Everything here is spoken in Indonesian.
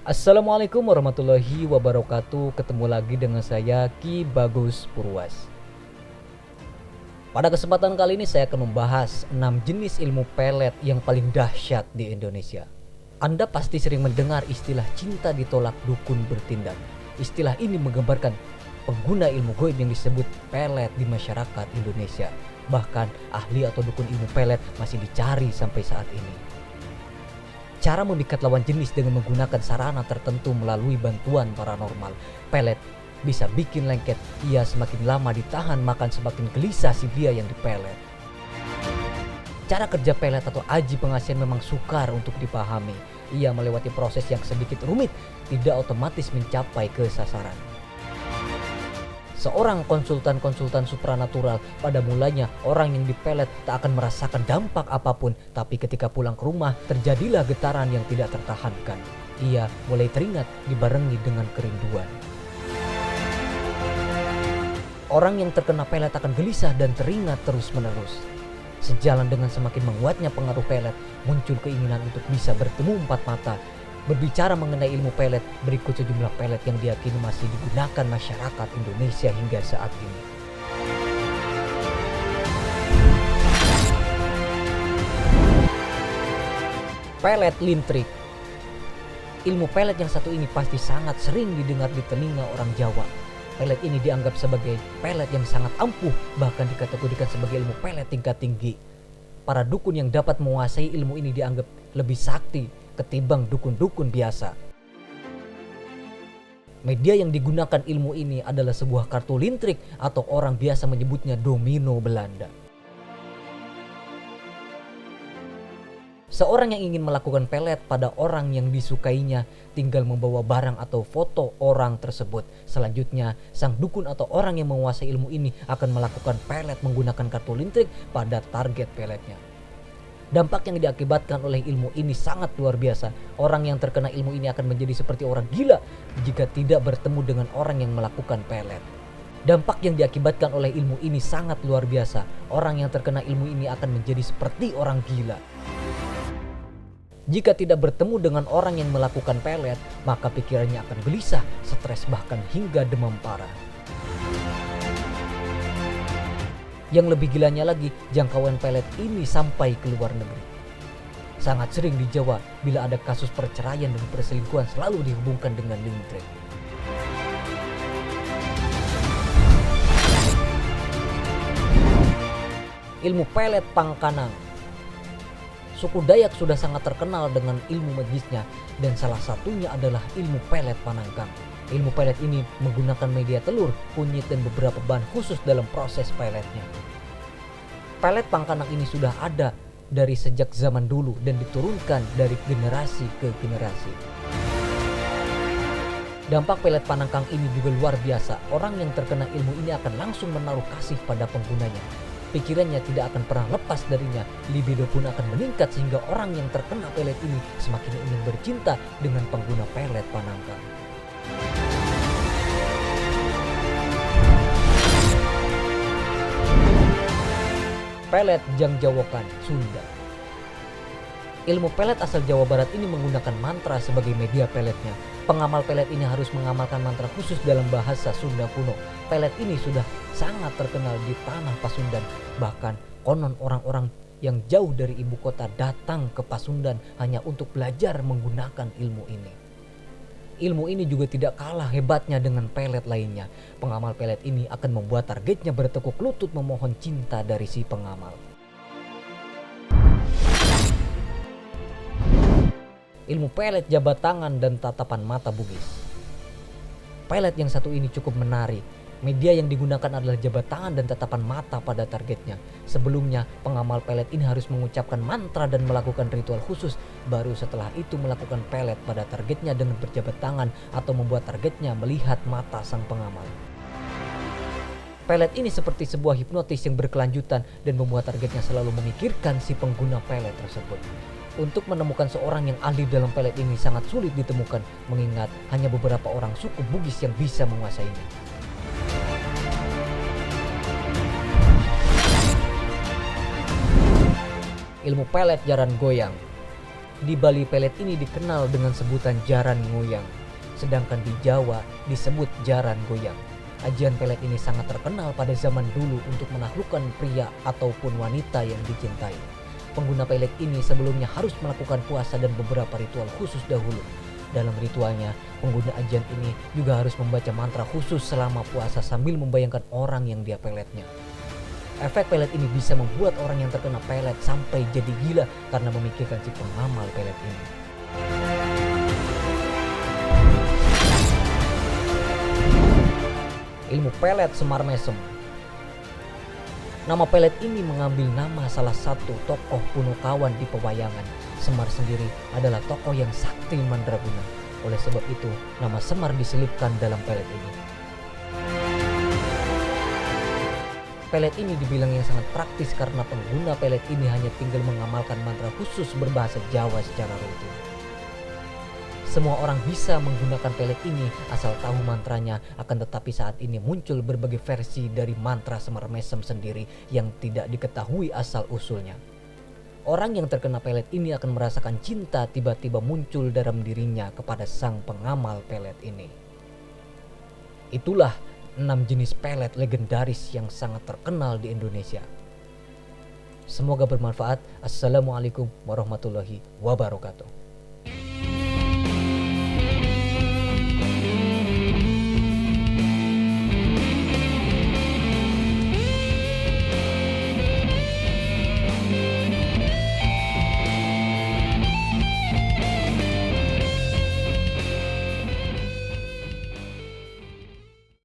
Assalamualaikum warahmatullahi wabarakatuh. Ketemu lagi dengan saya Ki Bagus Purwas. Pada kesempatan kali ini saya akan membahas 6 jenis ilmu pelet yang paling dahsyat di Indonesia. Anda pasti sering mendengar istilah cinta ditolak dukun bertindak. Istilah ini menggambarkan pengguna ilmu goib yang disebut pelet di masyarakat Indonesia. Bahkan ahli atau dukun ilmu pelet masih dicari sampai saat ini. Cara memikat lawan jenis dengan menggunakan sarana tertentu melalui bantuan paranormal. Pelet bisa bikin lengket, ia semakin lama ditahan makan semakin gelisah si dia yang dipelet. Cara kerja pelet atau aji pengasihan memang sukar untuk dipahami. Ia melewati proses yang sedikit rumit, tidak otomatis mencapai ke sasaran. Seorang konsultan supranatural, pada mulanya orang yang dipelet tak akan merasakan dampak apapun, tapi ketika pulang ke rumah terjadilah getaran yang tidak tertahankan. Ia mulai teringat dibarengi dengan kerinduan. Orang yang terkena pelet akan gelisah dan teringat terus-menerus. Sejalan dengan semakin menguatnya pengaruh pelet, muncul keinginan untuk bisa bertemu empat mata. Berbicara mengenai ilmu pelet, berikut sejumlah pelet yang diyakini masih digunakan masyarakat Indonesia hingga saat ini. Pelet lintrik. Ilmu pelet yang satu ini pasti sangat sering didengar di telinga orang Jawa. Pelet ini dianggap sebagai pelet yang sangat ampuh, bahkan dikategorikan sebagai ilmu pelet tingkat tinggi. Para dukun yang dapat menguasai ilmu ini dianggap lebih sakti ketimbang dukun-dukun biasa. Media yang digunakan ilmu ini adalah sebuah kartu lintrik atau orang biasa menyebutnya domino Belanda. Seorang yang ingin melakukan pelet pada orang yang disukainya tinggal membawa barang atau foto orang tersebut. Selanjutnya, sang dukun atau orang yang menguasai ilmu ini akan melakukan pelet menggunakan kartu lintrik pada target peletnya. Dampak yang diakibatkan oleh ilmu ini sangat luar biasa. Orang yang terkena ilmu ini akan menjadi seperti orang gila jika tidak bertemu dengan orang yang melakukan pelet. Dampak yang diakibatkan oleh ilmu ini sangat luar biasa. Orang yang terkena ilmu ini akan menjadi seperti orang gila. Jika tidak bertemu dengan orang yang melakukan pelet, maka pikirannya akan gelisah, stres, bahkan hingga demam parah. Yang lebih gilanya lagi, jangkauan pelet ini sampai ke luar negeri. Sangat sering di Jawa, bila ada kasus perceraian dan perselingkuhan selalu dihubungkan dengan lintrik. Ilmu pelet Pangkanang. Suku Dayak sudah sangat terkenal dengan ilmu magisnya, dan salah satunya adalah ilmu pelet Panangkang. Ilmu pelet ini menggunakan media telur, kunyit, dan beberapa bahan khusus dalam proses peletnya. Pelet Pangkanang ini sudah ada dari sejak zaman dulu dan diturunkan dari generasi ke generasi. Dampak pelet Panangkang ini juga luar biasa. Orang yang terkena ilmu ini akan langsung menaruh kasih pada penggunanya. Pikirannya tidak akan pernah lepas darinya. Libido pun akan meningkat sehingga orang yang terkena pelet ini semakin ingin bercinta dengan pengguna pelet Panangkang. Pelet Jangjawokan, Sunda. Ilmu pelet asal Jawa Barat ini menggunakan mantra sebagai media peletnya. Pengamal pelet ini harus mengamalkan mantra khusus dalam bahasa Sunda kuno. Pelet ini sudah sangat terkenal di tanah Pasundan. Bahkan konon orang-orang yang jauh dari ibu kota datang ke Pasundan hanya untuk belajar menggunakan ilmu ini. Ilmu ini juga tidak kalah hebatnya dengan pelet lainnya. Pengamal pelet ini akan membuat targetnya bertekuk lutut memohon cinta dari si pengamal. Ilmu pelet jabat tangan dan tatapan mata Bugis. Pelet yang satu ini cukup menarik. Media yang digunakan adalah jabat tangan dan tatapan mata pada targetnya. Sebelumnya, pengamal pelet ini harus mengucapkan mantra dan melakukan ritual khusus. Baru setelah itu melakukan pelet pada targetnya dengan berjabat tangan atau membuat targetnya melihat mata sang pengamal. Pelet ini seperti sebuah hipnotis yang berkelanjutan dan membuat targetnya selalu memikirkan si pengguna pelet tersebut. Untuk menemukan seorang yang ahli dalam pelet ini sangat sulit ditemukan, mengingat hanya beberapa orang suku Bugis yang bisa menguasainya. Ilmu pelet jaran goyang. Di Bali pelet ini dikenal dengan sebutan jaran ngoyang, sedangkan di Jawa disebut jaran goyang. Ajian pelet ini sangat terkenal pada zaman dulu untuk menaklukkan pria ataupun wanita yang dicintai. Pengguna pelet ini sebelumnya harus melakukan puasa dan beberapa ritual khusus dahulu. Dalam ritualnya, pengguna ajian ini juga harus membaca mantra khusus selama puasa sambil membayangkan orang yang dia peletnya. Efek pelet ini bisa membuat orang yang terkena pelet sampai jadi gila karena memikirkan si pengamal pelet ini. Ilmu pelet Semar Mesem. Nama pelet ini mengambil nama salah satu tokoh Punukawan di pewayangan. Semar sendiri adalah tokoh yang sakti mandraguna. Oleh sebab itu, nama Semar diselipkan dalam pelet ini. Pelet ini dibilang yang sangat praktis karena pengguna pelet ini hanya tinggal mengamalkan mantra khusus berbahasa Jawa secara rutin. Semua orang bisa menggunakan pelet ini asal tahu mantranya, akan tetapi saat ini muncul berbagai versi dari mantra Semar Mesem sendiri yang tidak diketahui asal usulnya. Orang yang terkena pelet ini akan merasakan cinta tiba-tiba muncul dalam dirinya kepada sang pengamal pelet ini. Itulah 6 jenis pelet legendaris yang sangat terkenal di Indonesia. Semoga bermanfaat. Assalamualaikum warahmatullahi wabarakatuh.